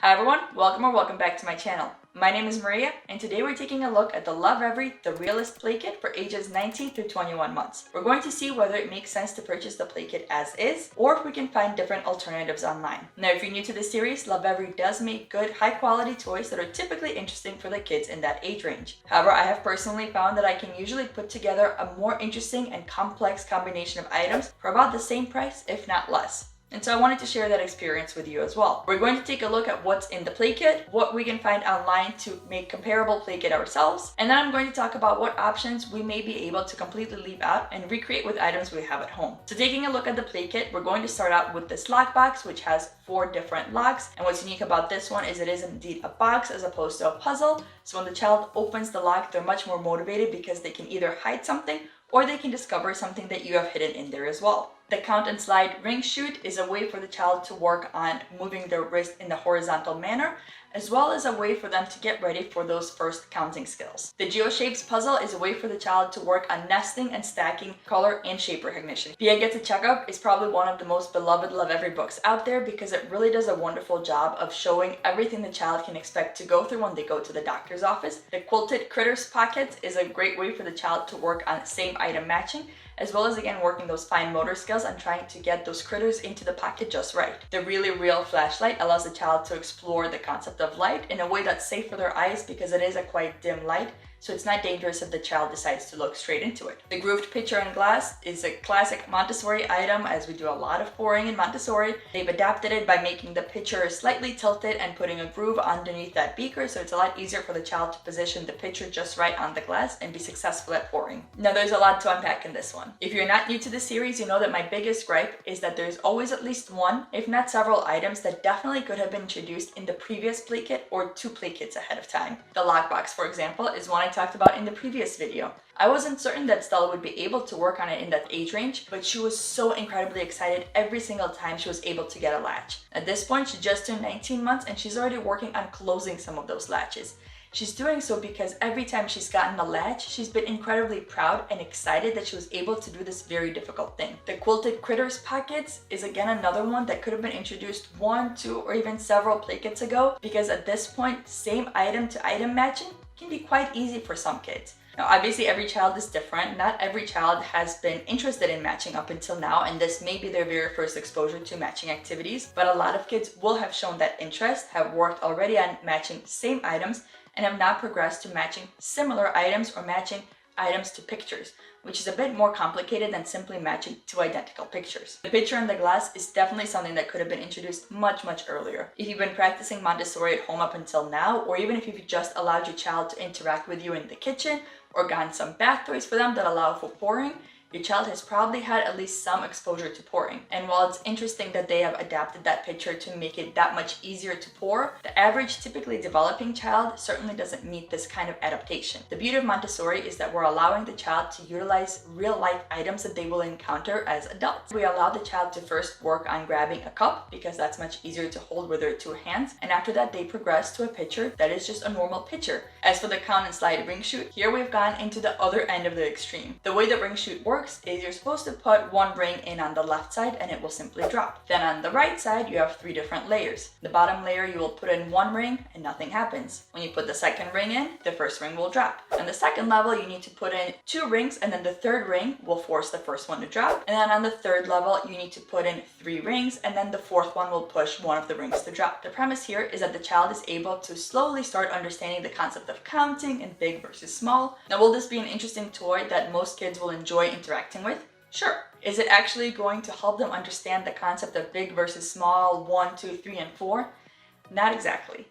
Hi everyone, welcome back to my channel. My name is Maria, and today we're taking a look at the Lovevery The Realist Play Kit for ages 19 through 21 months. We're going to see whether it makes sense to purchase the play kit as is, or if we can find different alternatives online. Now, if you're new to this series, Lovevery does make good, high-quality toys that are typically interesting for the kids in that age range. However, I have personally found that I can usually put together a more interesting and complex combination of items for about the same price, if not less. And so I wanted to share that experience with you as well. We're going to take a look at what's in the play kit, what we can find online to make comparable play kit ourselves, and then I'm going to talk about what options we may be able to completely leave out and recreate with items we have at home. So taking a look at the play kit, we're going to start out with this lock box, which has 4 different locks. And what's unique about this one is it is indeed a box as opposed to a puzzle. So when the child opens the lock, they're much more motivated because they can either hide something or they can discover something that you have hidden in there as well. The count and slide ring shoot is a way for the child to work on moving their wrist in the horizontal manner, as well as a way for them to get ready for those first counting skills. The GeoShapes puzzle is a way for the child to work on nesting and stacking color and shape recognition. Pia Gets a Checkup is probably one of the most beloved Lovevery books out there because it really does a wonderful job of showing everything the child can expect to go through when they go to the doctor's office. The Quilted Critters Pocket is a great way for the child to work on same item matching, as well as again working those fine motor skills and trying to get those critters into the pocket just right. The Really Real flashlight allows the child to explore the concept of light in a way that's safe for their eyes because it is a quite dim light, so it's not dangerous if the child decides to look straight into it. The Grooved Pitcher and Glass is a classic Montessori item, as we do a lot of pouring in Montessori. They've adapted it by making the pitcher slightly tilted and putting a groove underneath that beaker, so it's a lot easier for the child to position the pitcher just right on the glass and be successful at pouring. Now, there's a lot to unpack in this one. If you're not new to this series, you know that my biggest gripe is that there's always at least one, if not several items that definitely could have been introduced in the previous play kit or 2 play kits ahead of time. The lockbox, for example, is one I talked about in the previous video. I wasn't certain that Stella would be able to work on it in that age range, but she was so incredibly excited every single time she was able to get a latch. At this point, she just turned 19 months and she's already working on closing some of those latches. She's doing so because every time she's gotten a latch, she's been incredibly proud and excited that she was able to do this very difficult thing. The Quilted Critters Pockets is again another one that could have been introduced 1, 2, or even several play kits ago, because at this point, same item to item matching can be quite easy for some kids. Now, obviously, every child is different. Not every child has been interested in matching up until now, and this may be their very first exposure to matching activities, but a lot of kids will have shown that interest, have worked already on matching same items, and have now progressed to matching similar items or matching items to pictures, which is a bit more complicated than simply matching 2 identical pictures. The pitcher and the glass is definitely something that could have been introduced much earlier. If you've been practicing Montessori at home up until now, or even if you've just allowed your child to interact with you in the kitchen, or gotten some bath toys for them that allow for pouring, your child has probably had at least some exposure to pouring. And while it's interesting that they have adapted that pitcher to make it that much easier to pour, the average typically developing child certainly doesn't meet this kind of adaptation. The beauty of Montessori is that we're allowing the child to utilize real-life items that they will encounter as adults. We allow the child to first work on grabbing a cup because that's much easier to hold with their 2 hands, and after that they progress to a pitcher that is just a normal pitcher. As for the count and slide ring shoot, here we've gone into the other end of the extreme. The way the ring shoot works is you're supposed to put 1 ring in on the left side and it will simply drop. Then on the right side, you have 3 different layers. The bottom layer, you will put in 1 ring and nothing happens. When you put the second ring in, the first ring will drop. On the second level, you need to put in 2 rings, and then the third ring will force the first one to drop. And then on the third level, you need to put in 3 rings, and then the fourth one will push one of the rings to drop. The premise here is that the child is able to slowly start understanding the concept of counting and big versus small. Now, will this be an interesting toy that most kids will enjoy interacting with? Sure. Is it actually going to help them understand the concept of big versus small, 1, 2, 3, and 4? Not exactly.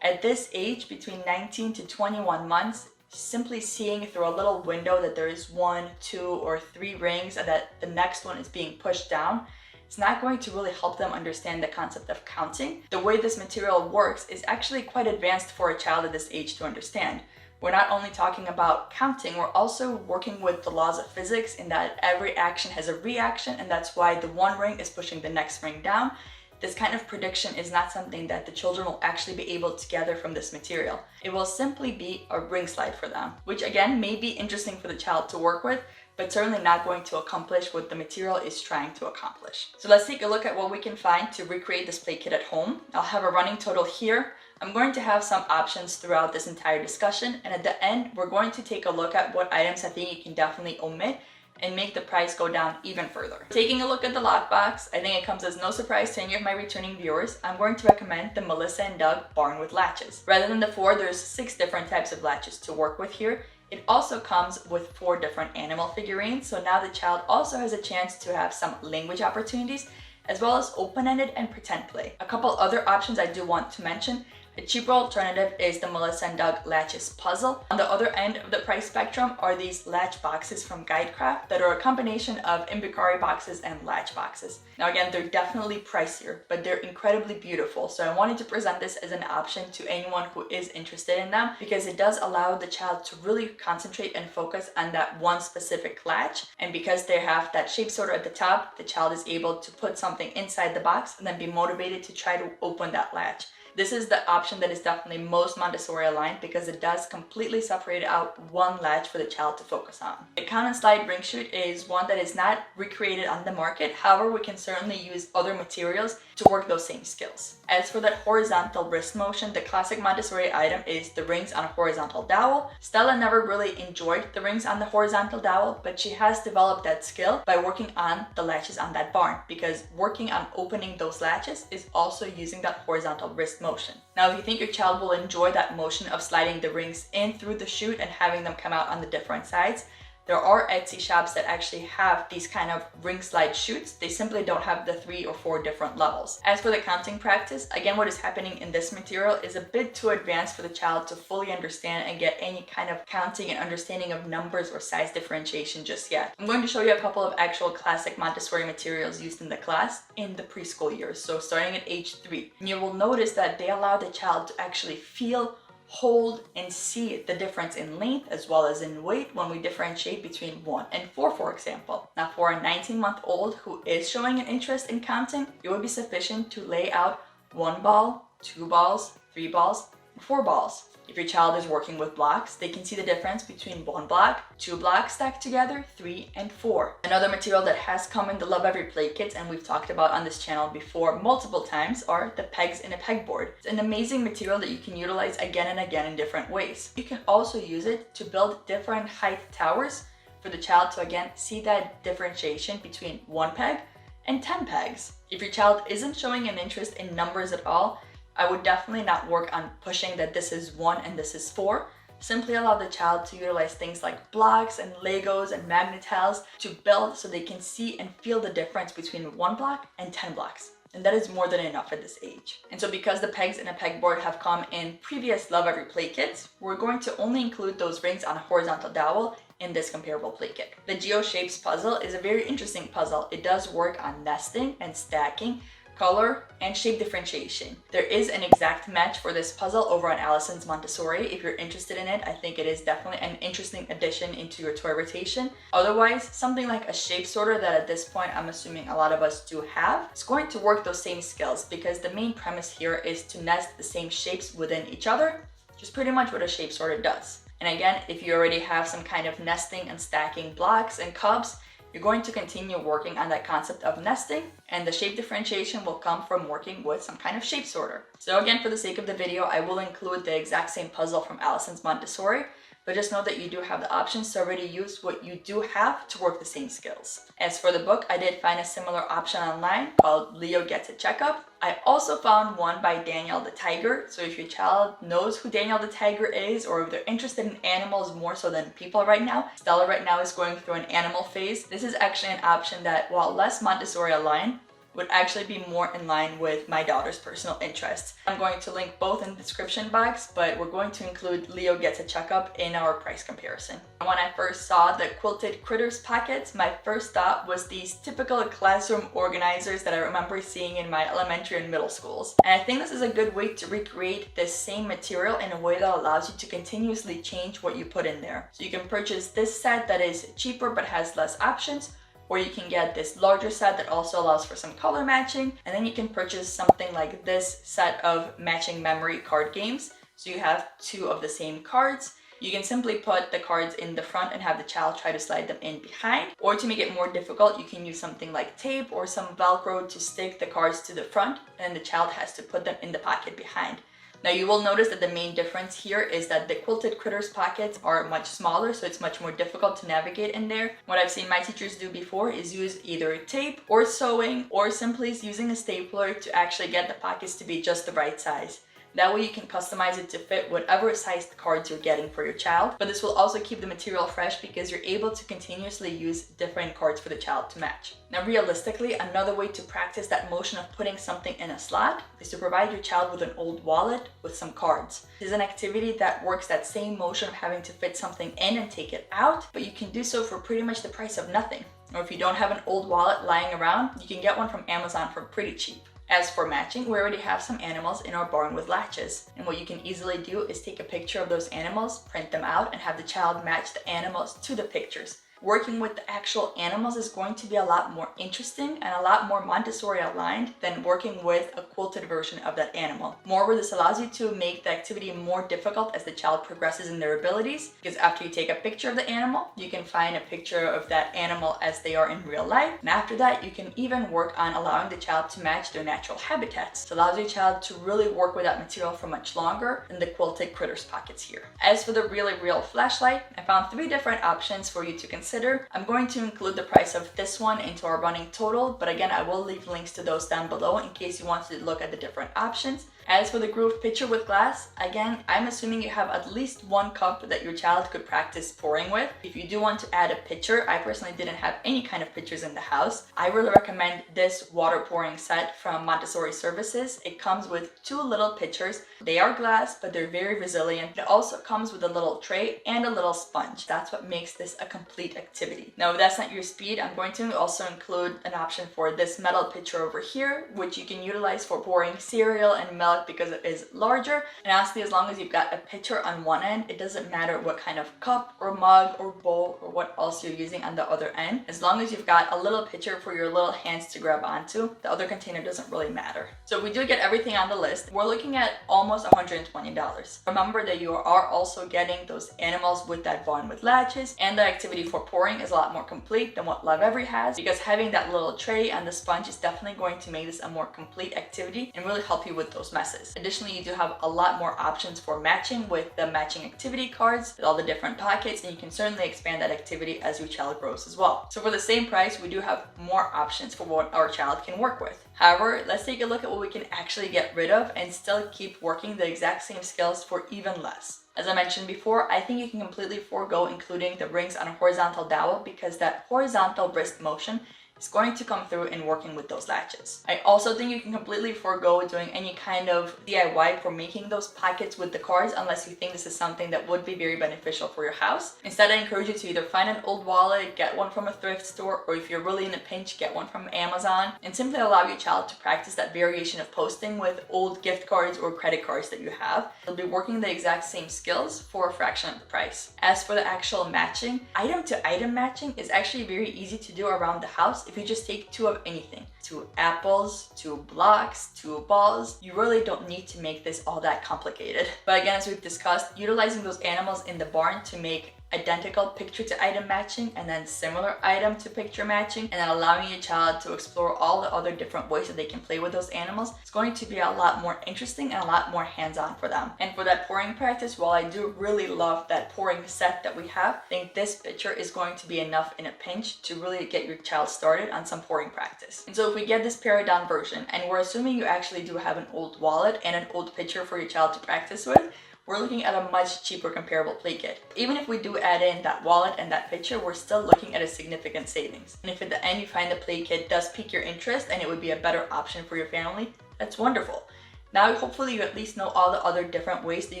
At this age, between 19 to 21 months, simply seeing through a little window that there is 1, 2, or 3 rings and that the next one is being pushed down, it's not going to really help them understand the concept of counting. The way this material works is actually quite advanced for a child at this age to understand. We're not only talking about counting, we're also working with the laws of physics in that every action has a reaction, and that's why the 1 ring is pushing the next ring down. This kind of prediction is not something that the children will actually be able to gather from this material. It will simply be a ring slide for them, which again may be interesting for the child to work with, but certainly not going to accomplish what the material is trying to accomplish. So let's take a look at what we can find to recreate this play kit at home. I'll have a running total here. I'm going to have some options throughout this entire discussion, and at the end, we're going to take a look at what items I think you can definitely omit and make the price go down even further. Taking a look at the lockbox, I think it comes as no surprise to any of my returning viewers. I'm going to recommend the Melissa and Doug barn with latches. Rather than the 4, there's 6 different types of latches to work with here. It also comes with 4 different animal figurines, so now the child also has a chance to have some language opportunities, as well as open-ended and pretend play. A couple other options I do want to mention. A cheaper alternative is the Melissa and Doug Latches Puzzle. On the other end of the price spectrum are these latch boxes from Guidecraft that are a combination of Imbikari boxes and latch boxes. Now again, they're definitely pricier, but they're incredibly beautiful. So I wanted to present this as an option to anyone who is interested in them, because it does allow the child to really concentrate and focus on that one specific latch. And because they have that shape sorter at the top, the child is able to put something inside the box and then be motivated to try to open that latch. This is the option that is definitely most Montessori aligned, because it does completely separate out one latch for the child to focus on. The count and slide ring shoot is one that is not recreated on the market. However, we can certainly use other materials to work those same skills. As for that horizontal wrist motion, the classic Montessori item is the rings on a horizontal dowel. Stella never really enjoyed the rings on the horizontal dowel, but she has developed that skill by working on the latches on that barn, because working on opening those latches is also using that horizontal wrist motion. Now, if you think your child will enjoy that motion of sliding the rings in through the chute and having them come out on the different sides, there are Etsy shops that actually have these kind of ring slide chutes. They simply don't have the 3 or 4 different levels. As for the counting practice, again, what is happening in this material is a bit too advanced for the child to fully understand and get any kind of counting and understanding of numbers or size differentiation just yet. I'm going to show you a couple of actual classic Montessori materials used in the class in the preschool years, so starting at age 3. And you will notice that they allow the child to actually feel, hold, and see the difference in length as well as in weight when we differentiate between 1 and 4, for example. Now, for a 19-month-old who is showing an interest in counting, it would be sufficient to lay out 1 ball, 2 balls, 3 balls, and 4 balls. If your child is working with blocks, they can see the difference between 1 block, 2 blocks stacked together, 3, and 4. Another material that has come in the Lovevery Play Kits, and we've talked about on this channel before multiple times, are the pegs in a pegboard. It's an amazing material that you can utilize again and again in different ways. You can also use it to build different height towers for the child to again see that differentiation between 1 peg and 10 pegs. If your child isn't showing an interest in numbers at all, I would definitely not work on pushing that this is 1 and this is 4. Simply allow the child to utilize things like blocks and Legos and Magnet-Tiles to build so they can see and feel the difference between 1 block and 10 blocks. And that is more than enough at this age. And so because the pegs in a pegboard have come in previous Lovevery Play Kits, we're going to only include those rings on a horizontal dowel in this comparable play kit. The Geo Shapes puzzle is a very interesting puzzle. It does work on nesting and stacking, color, and shape differentiation. There is an exact match for this puzzle over on Allison's Montessori. If you're interested in it, I think it is definitely an interesting addition into your toy rotation. Otherwise, something like a shape sorter that at this point I'm assuming a lot of us do have, is going to work those same skills, because the main premise here is to nest the same shapes within each other, which is pretty much what a shape sorter does. And again, if you already have some kind of nesting and stacking blocks and cubs, you're going to continue working on that concept of nesting, and the shape differentiation will come from working with some kind of shape sorter. So again, for the sake of the video, I will include the exact same puzzle from Allison's Montessori, but just know that you do have the options to already use what you do have to work the same skills. As for the book, I did find a similar option online called Leo Gets a Checkup. I also found one by Daniel the Tiger, so if your child knows who Daniel the Tiger is, or if they're interested in animals more so than people right now, Stella right now is going through an animal phase. This is actually an option that, while less Montessori aligned, would actually be more in line with my daughter's personal interests. I'm going to link both in the description box, but we're going to include Leo Gets a Checkup in our price comparison. When I first saw the quilted critters packets, my first thought was these typical classroom organizers that I remember seeing in my elementary and middle schools. And I think this is a good way to recreate this same material in a way that allows you to continuously change what you put in there. So you can purchase this set that is cheaper but has less options, or you can get this larger set that also allows for some color matching, and then you can purchase something like this set of matching memory card games. So you have 2 of the same cards, You can simply put the cards in the front and have the child try to slide them in behind, or to make it more difficult, you can use something like tape or some Velcro to stick the cards to the front, and the child has to put them in the pocket behind. Now you will notice that the main difference here is that the quilted critters pockets are much smaller, so it's much more difficult to navigate in there. What I've seen my teachers do before is use either tape or sewing, or simply using a stapler to actually get the pockets to be just the right size. That way you can customize it to fit whatever sized cards you're getting for your child, but this will also keep the material fresh because you're able to continuously use different cards for the child to match. Now realistically, another way to practice that motion of putting something in a slot is to provide your child with an old wallet with some cards. This is an activity that works that same motion of having to fit something in and take it out, but you can do so for pretty much the price of nothing. Or if you don't have an old wallet lying around, you can get one from Amazon for pretty cheap. As for matching, we already have some animals in our barn with latches. And what you can easily do is take a picture of those animals, print them out, and have the child match the animals to the pictures. Working with the actual animals is going to be a lot more interesting and a lot more Montessori aligned than working with a quilted version of that animal. Moreover, this allows you to make the activity more difficult as the child progresses in their abilities, because after you take a picture of the animal, you can find a picture of that animal as they are in real life. And after that, you can even work on allowing the child to match their natural habitats. It allows your child to really work with that material for much longer than the quilted critters pockets here. As for the Really Real flashlight, I found 3 different options for you to consider. I'm going to include the price of this one into our running total, but again, I will leave links to those down below in case you want to look at the different options. As for the groove pitcher with glass, again, I'm assuming you have at least 1 cup that your child could practice pouring with. If you do want to add a pitcher, I personally didn't have any kind of pitchers in the house. I really recommend this water pouring set from Montessori Services. It comes with 2 little pitchers. They are glass, but they're very resilient. It also comes with a little tray and a little sponge. That's what makes this a complete activity. Now, if that's not your speed, I'm going to also include an option for this metal pitcher over here, which you can utilize for pouring cereal and milk because it is larger. And honestly, as long as you've got a pitcher on one end, it doesn't matter what kind of cup or mug or bowl or what else you're using on the other end. As long as you've got a little pitcher for your little hands to grab onto, the other container doesn't really matter. So if we do get everything on the list, we're looking at almost $120. Remember that you are also getting those animals with that barn with latches, and the activity for pouring is a lot more complete than what Lovevery has, because having that little tray and the sponge is definitely going to make this a more complete activity and really help you with those messes. Additionally, you do have a lot more options for matching with the matching activity cards with all the different pockets, and you can certainly expand that activity as your child grows as well. So for the same price, we do have more options for what our child can work with. However, let's take a look at what we can actually get rid of and still keep working the exact same skills for even less. As I mentioned before, I think you can completely forego including the rings on a horizontal dowel because that horizontal wrist motion is going to come through in working with those latches. I also think you can completely forego doing any kind of DIY for making those pockets with the cards unless you think this is something that would be very beneficial for your house. Instead, I encourage you to either find an old wallet, get one from a thrift store, or if you're really in a pinch, get one from Amazon, and simply allow your child to practice that variation of posting with old gift cards or credit cards that you have. You'll be working the exact same skills for a fraction of the price. As for the actual matching, item to item matching is actually very easy to do around the house if you just take 2 of anything. 2 apples, 2 blocks, 2 balls. You really don't need to make this all that complicated. But again, as we've discussed, utilizing those animals in the barn to make identical picture to item matching and then similar item to picture matching, and then allowing your child to explore all the other different ways that they can play with those animals, it's going to be a lot more interesting and a lot more hands-on for them. And for that pouring practice, while I do really love that pouring set that we have, I think this picture is going to be enough in a pinch to really get your child started on some pouring practice. And so if we get this pared down version, and we're assuming you actually do have an old wallet and an old pitcher for your child to practice with, we're looking at a much cheaper comparable play kit. Even if we do add in that wallet and that pitcher, we're still looking at a significant savings. And if at the end you find the play kit does pique your interest and it would be a better option for your family, that's wonderful. Now, hopefully you at least know all the other different ways that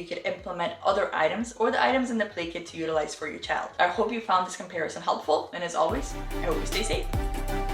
you could implement other items or the items in the play kit to utilize for your child. I hope you found this comparison helpful, and as always, I hope you stay safe.